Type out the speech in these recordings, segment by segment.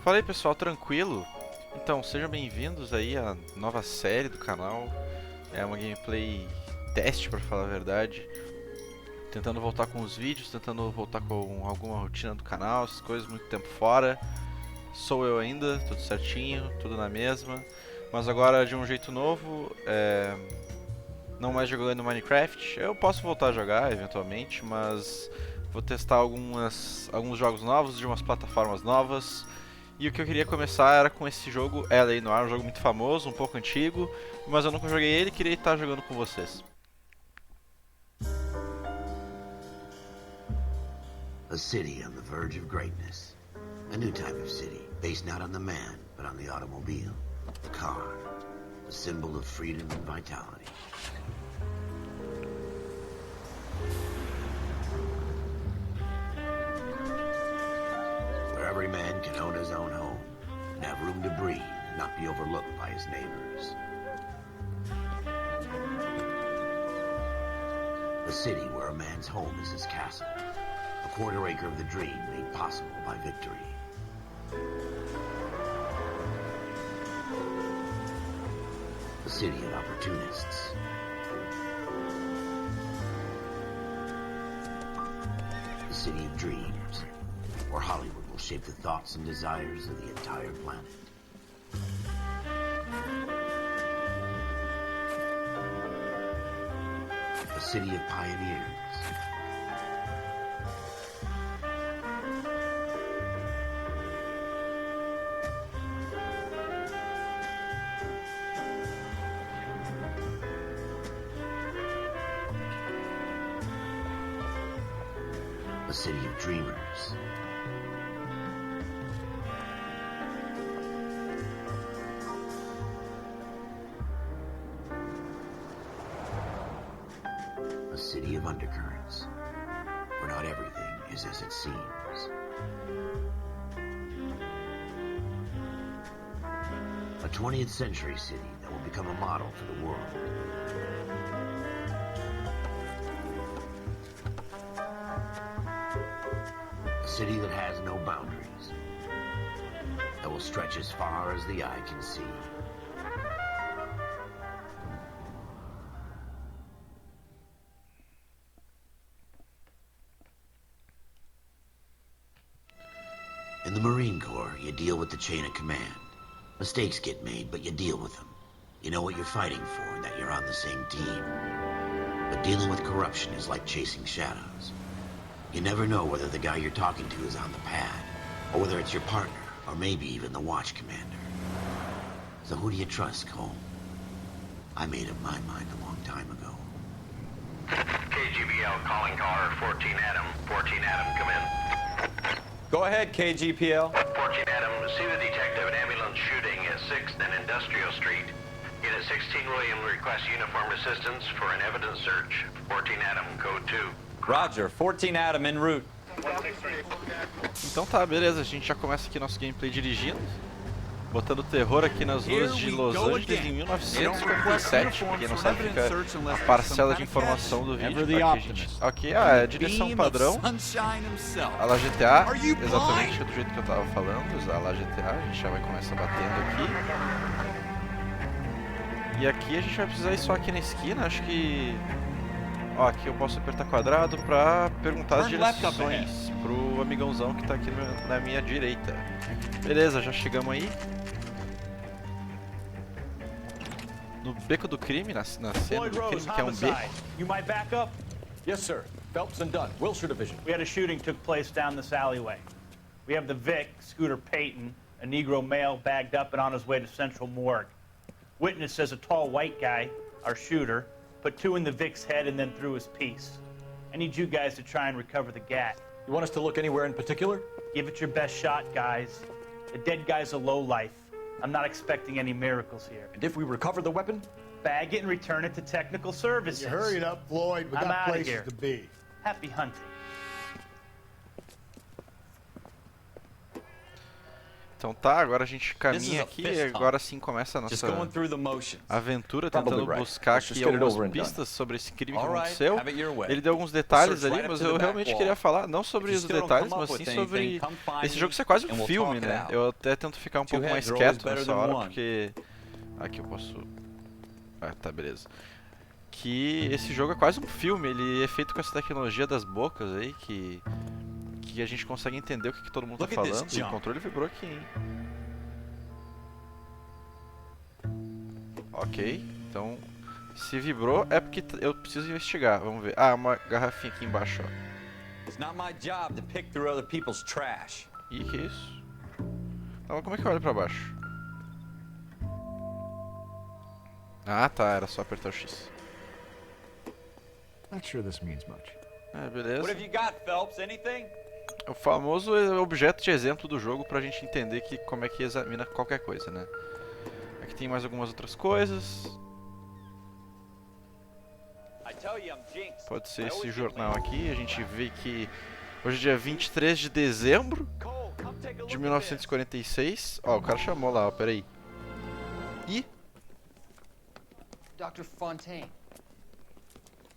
Fala aí pessoal, tranquilo? Então, sejam bem-vindos aí à nova série do canal. É uma gameplay teste, pra falar a verdade. Tentando voltar com os vídeos, tentando voltar com alguma rotina do canal, essas coisas, muito tempo fora. Sou eu ainda, tudo certinho, tudo na mesma. Mas agora de um jeito novo, não mais jogando Minecraft. Eu posso voltar a jogar eventualmente, mas vou testar alguns jogos novos de umas plataformas novas. E o que eu queria começar era com esse jogo L.A.Noire, um jogo muito famoso, um pouco antigo, mas eu nunca joguei ele e queria estar jogando com vocês. A city on the verge of greatness. A new type of city, based not on the man, but on the automobile. The car. A symbol of freedom and vitality. Where every man can own his own home, and have room to breathe, and not be overlooked by his neighbors. A city where a man's home is his castle. A quarter acre of the dream made possible by victory. A city of opportunists. A city of dreams, where Hollywood will shape the thoughts and desires of the entire planet. A city of pioneers. A city of dreamers. A city of undercurrents, where not everything is as it seems. A 20th century city that will become a model for the world. A city that has no boundaries, that will stretch as far as the eye can see. In the Marine Corps, you deal with the chain of command. Mistakes get made, but you deal with them. You know what you're fighting for and that you're on the same team. But dealing with corruption is like chasing shadows. You never know whether the guy you're talking to is on the pad, or whether it's your partner, or maybe even the watch commander. So who do you trust, Cole? I made up my mind a long time ago. KGBL calling caller 14 Adam. 14 Adam, come in. Go ahead, KGPL. 14 Adam, see the detective, an ambulance shooting at 6th and Industrial Street. Unit 16 William requests uniformed assistance for an evidence search. 14 Adam, code 2. Roger, 14 Adam en route. Então tá, beleza, a gente já começa aqui nosso gameplay dirigindo, botando terror aqui nas ruas de Los Angeles em 1947. Pra quem não sabe, fica a parcela de informação do vídeo. Aqui é a direção padrão, a la GTA, exatamente do jeito que eu tava falando, a la GTA, a gente já vai começar batendo aqui. E aqui a gente vai precisar ir só aqui na esquina, acho que... Ó, aqui eu posso apertar quadrado pra perguntar as direções pro amigãozão que tá aqui na minha direita. Beleza, já chegamos aí. No beco do crime, na cena do crime, que é um beco. You might back up? Yes, sir. Phelps and Dunn, Wilshire Division. We had a shooting took place down this alleyway. We have the Vic, Scooter Payton, a Negro male bagged up and on his way to Central Morgue. Witness says a tall white guy, our shooter, put 2 in the Vic's head and then threw his piece. I need you guys to try and recover the gat. You want us to look anywhere in particular? Give it your best shot, guys. The dead guy's a lowlife. I'm not expecting any miracles here. And if we recover the weapon? Bag it and return it to technical services. You hurried up, Floyd. We I'm got outta places here. to be. Happy hunting. Então tá, agora a gente caminha aqui e agora sim começa a nossa aventura tentando buscar aqui algumas pistas sobre esse crime que aconteceu. Ele deu alguns detalhes ali, mas eu realmente queria falar não sobre os detalhes, mas sim sobre esse jogo ser quase um filme, né? Eu até tento ficar um pouco mais quieto nessa hora, porque... Aqui eu posso... Ah, tá, beleza. Que esse jogo é quase um filme, ele é feito com essa tecnologia das bocas aí, que a gente consegue entender o que todo mundo tá falando. E o controle vibrou aqui, hein? Ok, então se vibrou é porque eu preciso investigar. Vamos ver. Ah, uma garrafinha aqui embaixo, ó. Ih, que isso? Ah, como é que eu olho pra baixo? Ah, tá, era só apertar o X. Not sure this means much. É, beleza. What have you got, Phelps? Anything? É o famoso objeto de exemplo do jogo pra gente entender que como é que examina qualquer coisa, né? Aqui tem mais algumas outras coisas. Pode ser esse jornal aqui. A gente vê que hoje é dia 23 de dezembro de 1946. Ó, o cara chamou lá, ó, peraí. Ih! Dr. Fontaine,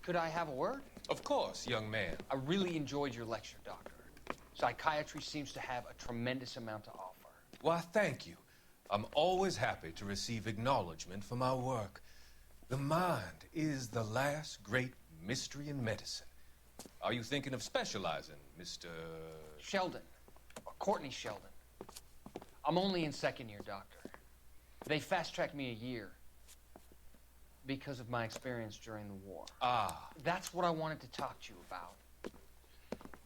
could I have a word? Of course, young man. I really enjoyed your lecture, Doctor. Psychiatry seems to have a tremendous amount to offer. Why, thank you. I'm always happy to receive acknowledgement for my work. The mind is the last great mystery in medicine. Are you thinking of specializing, Mr. Sheldon, or Courtney Sheldon. I'm only in second year, Doctor. They fast-tracked me a year because of my experience during the war. Ah. That's what I wanted to talk to you about.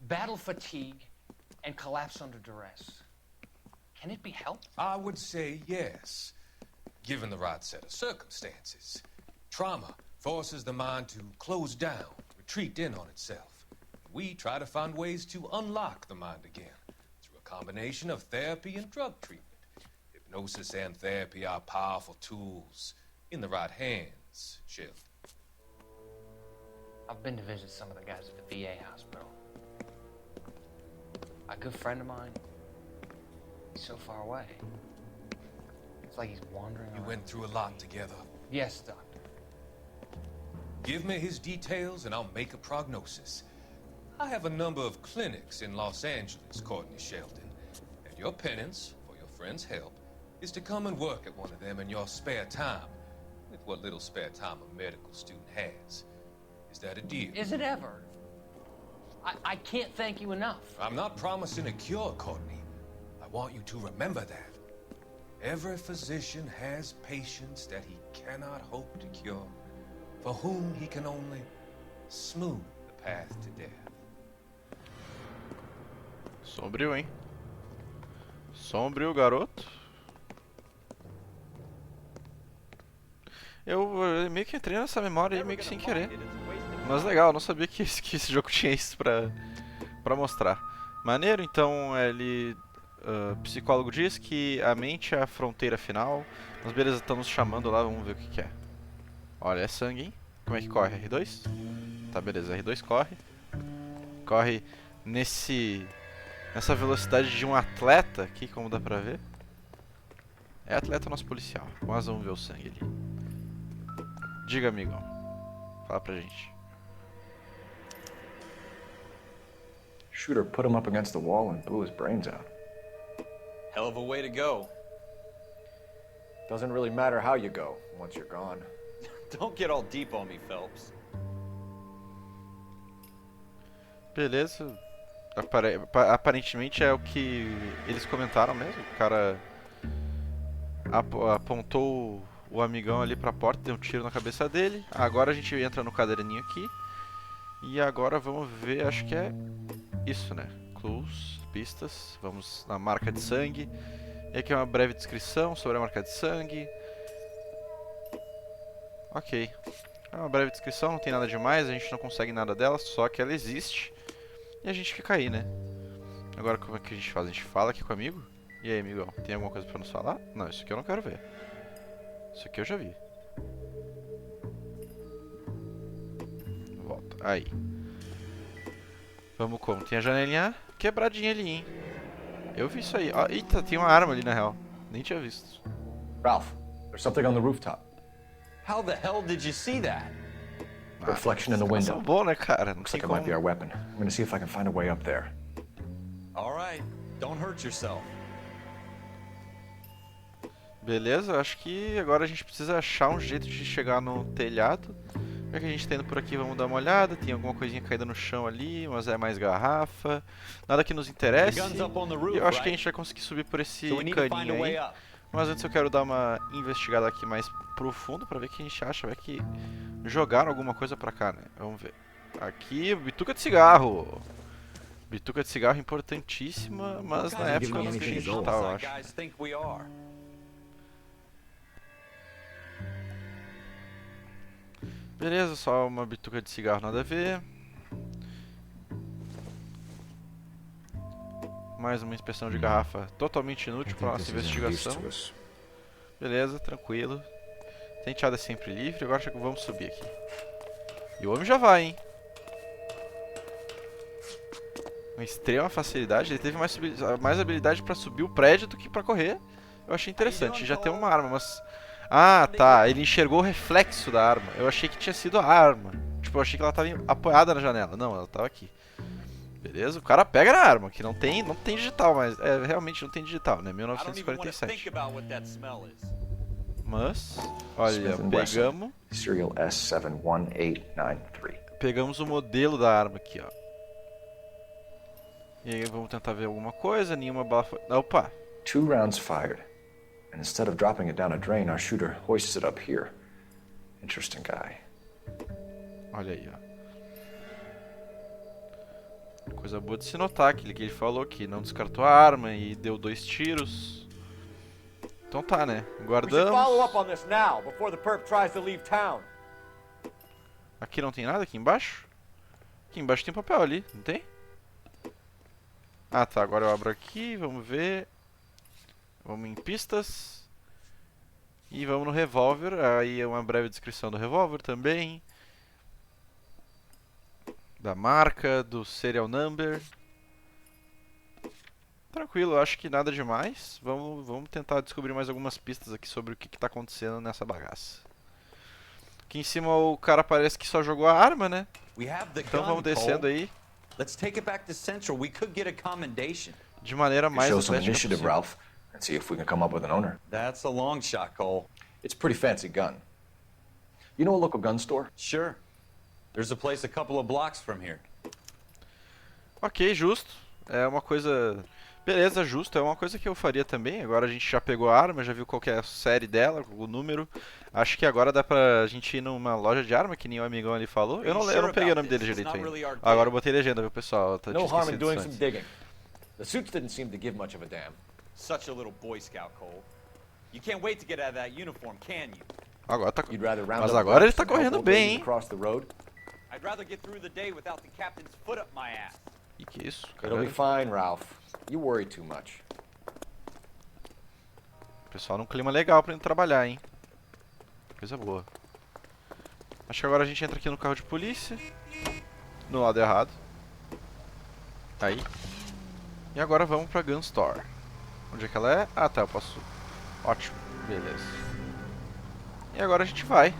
Battle fatigue and collapse under duress. Can it be helped? I would say yes, given the right set of circumstances. Trauma forces the mind to close down, retreat in on itself. We try to find ways to unlock the mind again through a combination of therapy and drug treatment. Hypnosis and therapy are powerful tools in the right hands, Sheldon. I've been to visit some of the guys at the VA hospital. A good friend of mine, he's so far away. It's like he's wandering You around. went through a lot together. Yes, Doctor. Give me his details and I'll make a prognosis. I have a number of clinics in Los Angeles, Courtney Sheldon, and your penance, for your friend's help, is to come and work at one of them in your spare time, with what little spare time a medical student has. Is that a deal? Is it ever? I can't thank you enough. I'm not promising a cure, Courtney. I want you to remember that. Every physician has patients that he cannot hope to cure, for whom he can only smooth the path to death. Sombrio, hein? Sombrio, garoto. Eu meio que entrei nessa memória aí meio que sem querer. Mas legal, eu não sabia que esse jogo tinha isso pra mostrar. Maneiro, então ele... psicólogo diz que a mente é a fronteira final. Mas beleza, estão nos chamando lá, vamos ver o que é. Olha, é sangue, hein? Como é que corre? R2? Tá, beleza, R2 corre. Corre nessa velocidade de um atleta aqui, como dá pra ver. É atleta nosso policial, mas vamos ver o sangue ali. Diga, amigão. Fala pra gente. Shooter put him up against the wall and blew his brains out. Hell of a way to go. Doesn't really matter how you go once you're gone. Don't get all deep on me, Phelps. Beleza. Aparentemente é o que eles comentaram mesmo. O cara apontou o amigão ali pra porta, deu um tiro na cabeça dele. Agora a gente entra no caderninho aqui. E agora vamos ver, acho que é isso, né? Clues, pistas. Vamos na marca de sangue. E aqui é uma breve descrição sobre a marca de sangue. Ok. É uma breve descrição, não tem nada demais, a gente não consegue nada dela, só que ela existe. E a gente fica aí, né? Agora como é que a gente faz? A gente fala aqui com o amigo? E aí, amigão, tem alguma coisa pra nos falar? Não, isso aqui eu não quero ver. Isso aqui eu já vi. Volta, aí. Vamos como? Tem a janelinha quebradinha ali, hein? Eu vi isso aí. Ó, eita, tem uma arma ali na real. Nem tinha visto. Ralph, there's something on the rooftop. How the hell did you see that? Reflection in the Os caras window. são bons, né, cara? Não Looks tem like it might be our como. weapon. I'm gonna see if I can find a way up there. All right, don't hurt yourself. Beleza, acho que agora a gente precisa achar um jeito de chegar no telhado. Já que a gente tá indo por aqui, vamos dar uma olhada. Tem alguma coisinha caída no chão ali, mas é mais garrafa. Nada que nos interesse. E eu acho que a gente vai conseguir subir por esse caninho aí. Mas antes eu quero dar uma investigada aqui mais profundo pra ver o que a gente acha. Vai que jogaram alguma coisa pra cá, né? Vamos ver. Aqui, bituca de cigarro. Bituca de cigarro importantíssima, mas na época não tinha digital, eu acho. Beleza, só uma bituca de cigarro, nada a ver. Mais uma inspeção de garrafa totalmente inútil para nossa investigação. Beleza, tranquilo. Tenteada é sempre livre, agora vamos subir aqui. E o homem já vai, hein? Com extrema facilidade, ele teve mais habilidade para subir o prédio do que para correr. Eu achei interessante, já tem uma arma, mas... Ah, tá, ele enxergou o reflexo da arma. Eu achei que tinha sido a arma. Tipo, eu achei que ela tava apoiada na janela. Não, ela tava aqui. Beleza, o cara pega na arma, que não tem digital, mas realmente não tem digital, né? 1947. Mas, olha, pegamos... Serial S71893. Pegamos o modelo da arma aqui, ó. E aí vamos tentar ver alguma coisa, nenhuma bala foi... Opa! 2 rounds fired. And instead of dropping it down a drain, our shooter hoists it up here. Interesting guy. Olha aí, ó. Coisa boa de se notar, que ele falou que não descartou a arma e deu 2 tiros. Então tá, né? Guardamos. Aqui não tem nada? Aqui embaixo? Aqui embaixo tem papel ali, não tem? Ah tá, agora eu abro aqui, vamos ver. Vamos em pistas. E vamos no revólver. Aí é uma breve descrição do revólver também. Da marca, do serial number. Tranquilo, acho que nada demais. Vamos tentar descobrir mais algumas pistas aqui sobre o que está acontecendo nessa bagaça. Aqui em cima o cara parece que só jogou a arma, né? Então vamos descendo aí. De maneira mais atlética possível. Ralph. And see if we can come up with an owner. That's a long shot, Cole. It's a pretty fancy gun. You know a local gun store? Sure. There's a place a couple of blocks from here. Ok, justo. É uma coisa... Beleza, justo. É uma coisa que eu faria também. Agora a gente já pegou a arma, já viu qual que é a série dela, o número. Acho que agora dá pra gente ir numa loja de arma, que nem o amigão ali falou. Eu não peguei o nome dele direito ainda. Agora eu botei legenda, viu, pessoal? Tá No harm in doing some digging. The suits didn't seem to give much of a damn. Such a little Boy Scout, Cole. You can't wait to get out of that uniform, can you? Agora tá... Mas agora ele tá correndo bem, hein? I'd rather get through the day without the captain's foot up my ass. E que isso? It'll be fine, Ralph. You worry too much. Pessoal num clima legal pra indo trabalhar, hein? Coisa boa. Acho que agora a gente entra aqui no carro de polícia. No lado errado. Aí. E agora vamos pra Gun Store. Onde é que ela é? Ah tá, eu posso... Ótimo, beleza. E agora a gente vai.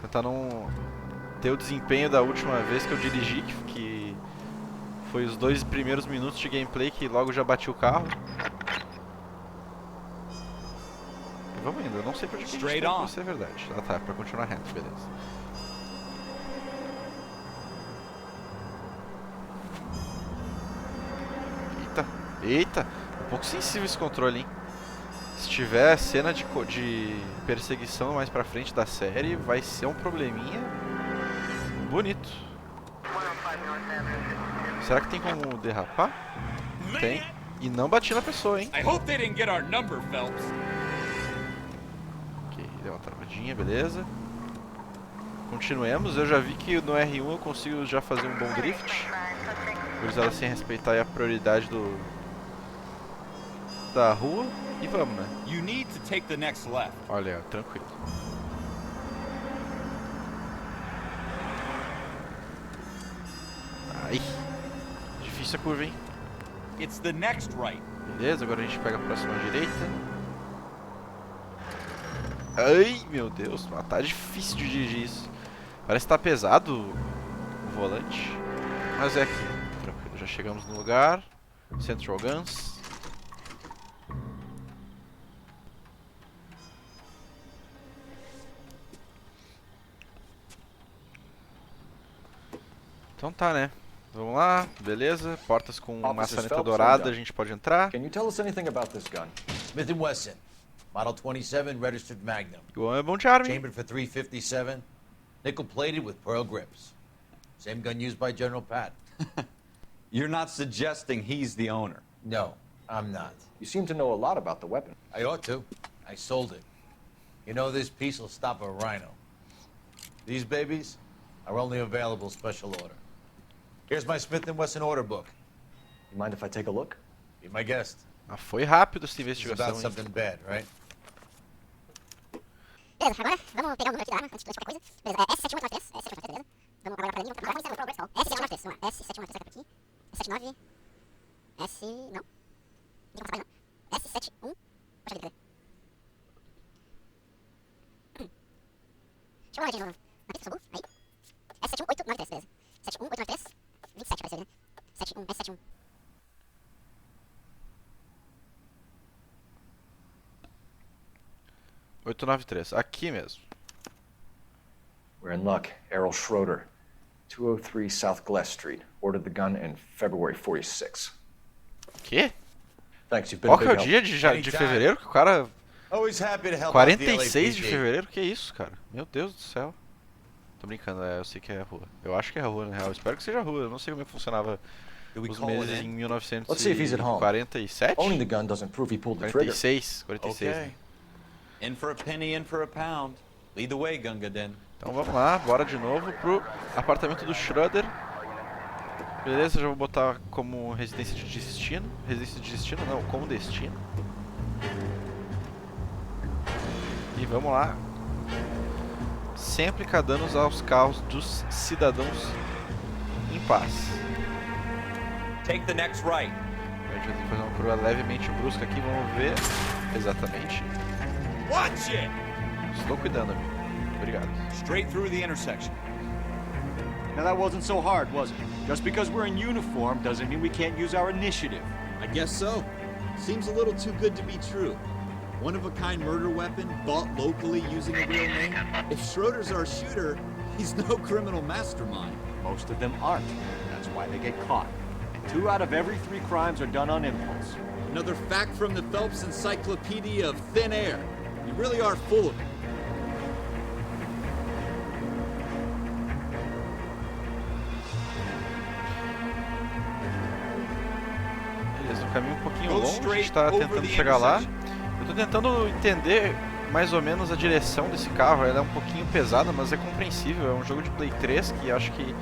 Tentar não ter o desempenho da última vez que eu dirigi, que foi os 2 primeiros minutos de gameplay que logo já bati o carro. E vamos indo, eu não sei pra onde a gente tem, pra ser verdade. Ah tá, pra continuar reto, beleza. Eita, um pouco sensível esse controle, hein? Se tiver cena de perseguição mais pra frente da série, vai ser um probleminha bonito. Será que tem como derrapar? Tem. E não bati na pessoa, hein? Ok, deu uma travadinha, beleza. Continuemos, eu já vi que no R1 eu consigo já fazer um bom drift. Cruzada sem respeitar a prioridade da rua. E vamos, né? Olha, tranquilo. Ai. difícil a curva, hein? It's the next right. Beleza, agora a gente pega a próxima direita. Ai, meu Deus, tá difícil de dirigir isso. Parece que tá pesado o volante. Mas é aqui, tranquilo, já chegamos no lugar. Central Guns. Então tá, né? Vamos lá, beleza. Portas com maçaneta dourada, a gente pode entrar. Can you tell us anything about this gun? Smith & Wesson, Model 27, registered Magnum. O homem é bom de arma, hein? Chambered for 357, nickel-plated with pearl grips. Same gun used by General Pat. You're not suggesting he's the owner. No, I'm not. You seem to know a lot about the weapon. I ought to. I sold it. You know, this piece will stop a rhino. These babies are only available special order. Here's my Smith & Wesson order book. You mind if I take a look? Be my guest. Ah, foi rápido essa It's investigação, about hein? something bad, right? Beleza, agora vamos pegar o número aqui da arma antes de qualquer coisa. Beleza, é S7193, S7193, beleza? Vamos agora pra ali, vamos conhecer o progresso. S7193, vamos lá, S7193 aqui. S79, S... não. Não tem como não. S71, poxa vida, cadê? Deixa eu dar uma olhadinha de novo. Na pista, aí. S71893, beleza. 71893, 27 vai ser, né? 71, S71. Aqui mesmo. We're in luck. Errol Schroeder, 203 South Glass Street. Ordered the gun in February 46. Quê? Thanks, you've been Qual a que big é o help. dia de Anytime. fevereiro que o cara... Always happy to help out the 46 de LAPD. fevereiro? Que isso, cara? Meu Deus do céu. Tô brincando, eu sei que é rua. Eu acho que é rua, na real. Espero que seja rua. Eu não sei como é que funcionava os meses em Let's see if he's at home. 1947? Owning the gun doesn't prove he pulled the trigger. 46, 46. Okay. In for a penny, in for a pound. Lead the way, Gunga Den. Então vamos lá, bora de novo pro apartamento do Schroeder. Beleza, já vou botar como residência de destino. Residência de destino não, como destino. E vamos lá. Sempre danos aos carros dos cidadãos em paz. Take the next right. A gente vai ter que fazer uma curva levemente brusca aqui, vamos ver exatamente. Watch it! Estou cuidando, amigo. Obrigado. Straight through the intersection. Now that wasn't so hard, was it? Just because we're in uniform doesn't mean we can't use our initiative. I guess so. Seems a little too good to be true. One-of-a-kind murder weapon bought locally using a real name? If Schroeder's our shooter, he's no criminal mastermind. Most of them aren't. That's why they get caught. And 2 out of every 3 crimes are done on impulse. Another fact from the Phelps Encyclopedia of Thin Air. You really are full of it. Beleza, um caminho um pouquinho longo, a gente está tentando chegar lá. Eu tô tentando entender mais ou menos a direção desse carro. Ela é um pouquinho pesada, mas é compreensível. É um jogo de Play 3 que acho que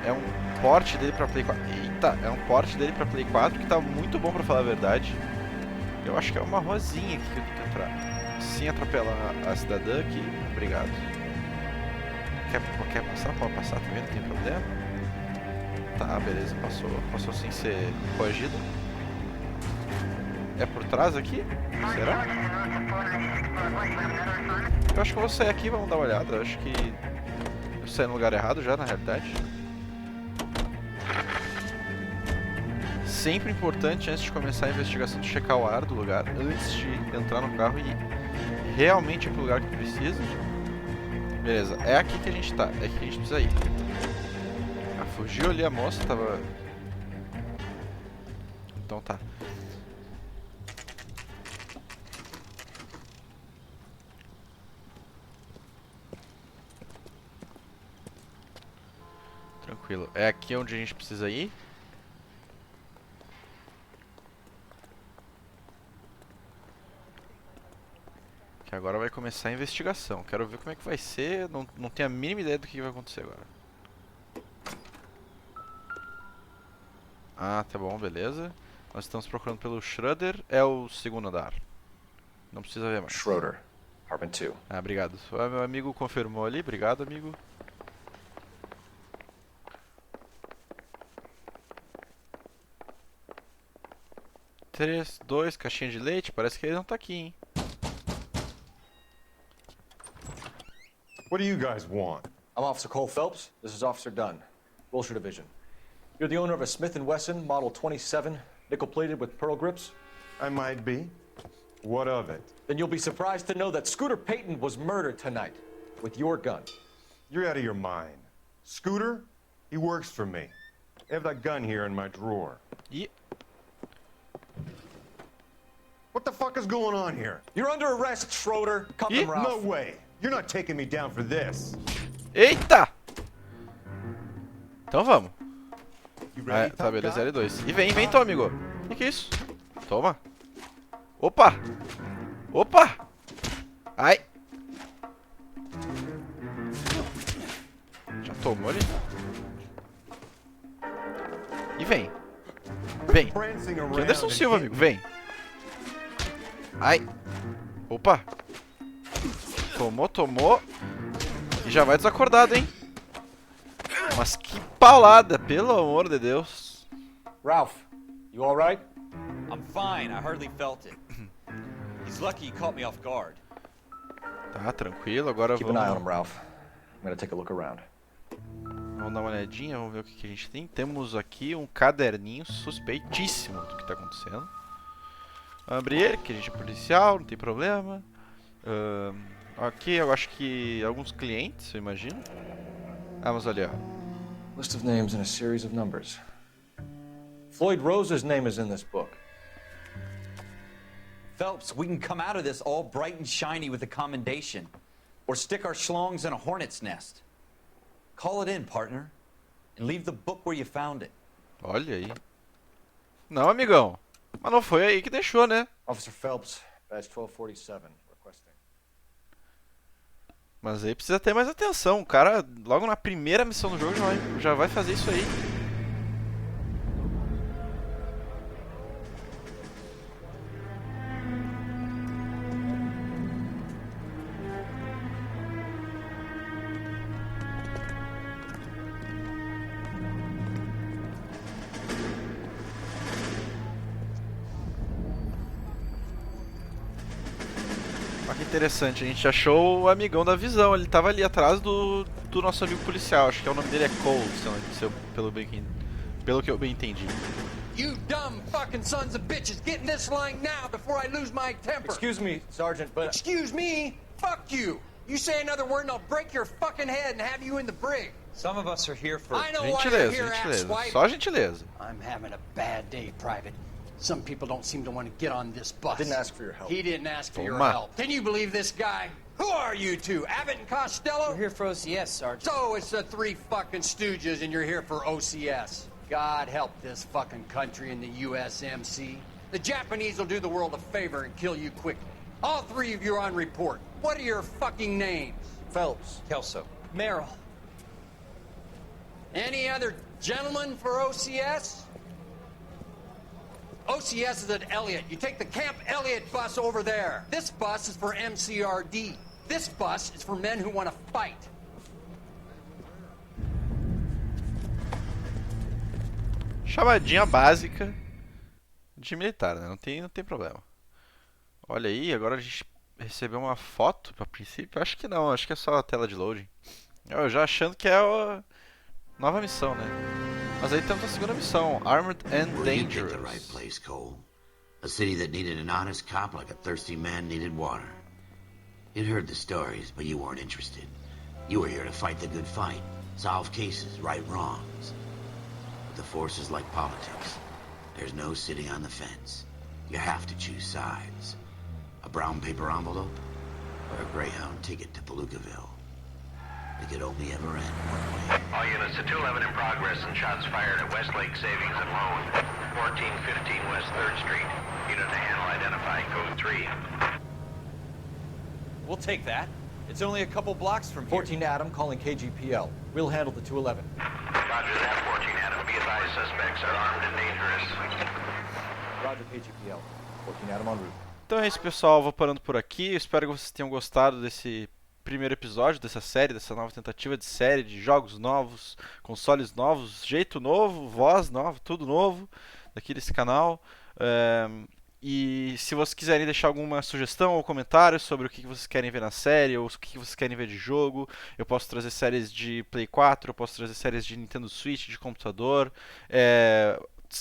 é um porte dele pra Play 4. Eita, é um porte dele pra Play 4 que tá muito bom, pra falar a verdade. Eu acho que é uma ruazinha aqui que eu tenho que entrar. Sem atropelar a cidadã aqui. Obrigado. Quer passar? Pode passar também, não tem problema. Tá, beleza, passou sem ser coagido. É por trás aqui? Será? Eu acho que eu vou sair aqui e vamos dar uma olhada. Eu acho que eu saí no lugar errado já, na realidade. Sempre importante, antes de começar a investigação, de checar o ar do lugar, antes de entrar no carro e realmente ir pro lugar que precisa. Beleza, é aqui que a gente tá, é aqui que a gente precisa ir. Ah, fugiu ali a moça, tava... Então tá. Tranquilo, é aqui onde a gente precisa ir. Que agora vai começar a investigação. Quero ver como é que vai ser. Não tenho a mínima ideia do que vai acontecer agora. Ah, tá bom, beleza. Nós estamos procurando pelo Schroeder. É o segundo andar. Não precisa ver mais. Schroeder, apartment 2. Ah, obrigado. O meu amigo confirmou ali. Obrigado, amigo. 3, 2, caixinha de leite. Parece que ele não tá aqui, hein? What do you guys want? I'm Officer Cole Phelps. This is Officer Dunn, Wilshire Division. You're the owner of a Smith & Wesson Model 27, nickel-plated with pearl grips? I might be. What of it? Then you'll be surprised to know that Scooter Payton was murdered tonight with your gun. You're out of your mind. Scooter? He works for me. I have that gun here in my drawer. Ih, What the fuck is going on here? You're under arrest, Schroeder. Cut them, Ralph. No way. You're not taking me down for this. eita! Então vamos. You Ah, ready, tá, tough beleza, guy? L2. E vem então, amigo. Que é isso? Toma. Opa! Opa! Ai! Já tomou ali? E vem. Vem. Prancing Que around Anderson and Silva, amigo. Vem. Ai. Opa. Tomou, tomou. E já vai desacordado, hein? Mas que paulada, pelo amor de Deus. Ralph, you all right? I'm fine. I hardly felt it. He's lucky he caught me off guard. Tá, tranquilo. Agora Keep an eye on him, vamos, Ralph. I'm gonna take a look around. vamos dar uma olhadinha, vamos ver o que a gente tem. Temos aqui um caderninho suspeitíssimo do que tá acontecendo. Abrir ele, que a gente é policial, não tem problema. Aqui eu acho que alguns clientes, eu imagino. Vamos ali, ó. List of names and a series of numbers. Floyd Rose's name is in this book. Phelps, we can come out of this all bright and shiny with a commendation. Or stick our schlongs in a hornet's nest. Call it in, partner. And leave the book where you found it. Olha aí. Não, amigão. Mas não foi aí que deixou, né? Officer Phelps, badge 1247, requesting. Mas aí precisa ter mais atenção. O cara, logo na primeira missão do jogo, já vai fazer isso aí. Olha que interessante, a gente achou o amigão da visão. Ele tava ali atrás do nosso amigo policial. Acho que o nome dele é Cole, pelo que eu bem entendi. You dumb fucking sons of bitches, get in this line now before I lose my temper. Excuse me, Sergeant, but... Excuse me? Fuck you. You say another word and I'll break your fucking head and have you in the brig. Some of us are here for... I know why you're Gentileza, here, gentileza. asswipe. Só gentileza. I'm having a bad day, Private. Some people don't seem to want to get on this bus. Didn't ask for your help. He didn't ask for your Toma. help. Can you believe this guy? Who are you two? Abbott and Costello? We're here for OCS, Sergeant. So it's the three fucking stooges and you're here for OCS. God help this fucking country and the USMC. The Japanese will do the world a favor and kill you quickly. All three of you are on report. What are your fucking names? Phelps. Kelso. Merrill. Any other gentlemen for OCS? OCS is at Elliott. You take the Camp Elliott bus over there. This bus is for MCRD. This bus is for men who want to fight. Chamadinha básica de militar, né? Não tem problema. Olha aí, agora a gente recebeu uma foto a princípio. Acho que não, acho que é só a tela de loading. Eu já achando que é a nova missão, né? Mas aí temos a segunda missão, Armed and Well, you picked the Dangerous. right place, Cole. A city that needed an honest cop like a thirsty man needed water. You'd heard the stories, but you weren't interested. You were here to fight the good fight, solve cases, right wrongs. But the force is like politics. There's no sitting on the fence. You have to choose sides. A brown paper envelope or a Greyhound ticket to Palookaville. It could only ever end one way. All units to 211 in progress and shots fired at Westlake Savings and Loan, 1415 West 3rd Street. Unit to handle identified, code 3. We'll take that. It's only a couple blocks from here. 14 Adam calling KGPL. We'll handle the 211. Roger that, 14 Adam. Be advised, suspects are armed and dangerous. Roger KGPL. 14 Adam en route. Então é isso, pessoal. Vou parando por aqui. Espero que vocês tenham gostado desse primeiro episódio dessa série, dessa nova tentativa de série, de jogos novos, consoles novos, jeito novo, voz nova, tudo novo. aqui desse canal. E se vocês quiserem deixar alguma sugestão ou comentário sobre o que vocês querem ver na série, ou o que vocês querem ver de jogo, eu posso trazer séries de Play 4, eu posso trazer séries de Nintendo Switch, de computador.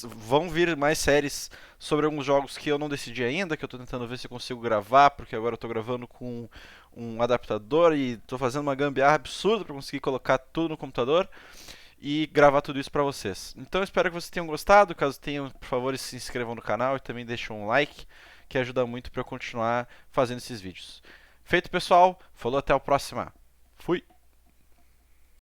Vão vir mais séries sobre alguns jogos que eu não decidi ainda, que eu estou tentando ver se eu consigo gravar, porque agora eu estou gravando com um adaptador e estou fazendo uma gambiarra absurda para conseguir colocar tudo no computador e gravar tudo isso para vocês. Então eu espero que vocês tenham gostado. Caso tenham, por favor, se inscrevam no canal e também deixem um like, que ajuda muito para eu continuar fazendo esses vídeos. Feito, pessoal. Falou, até a próxima. Fui!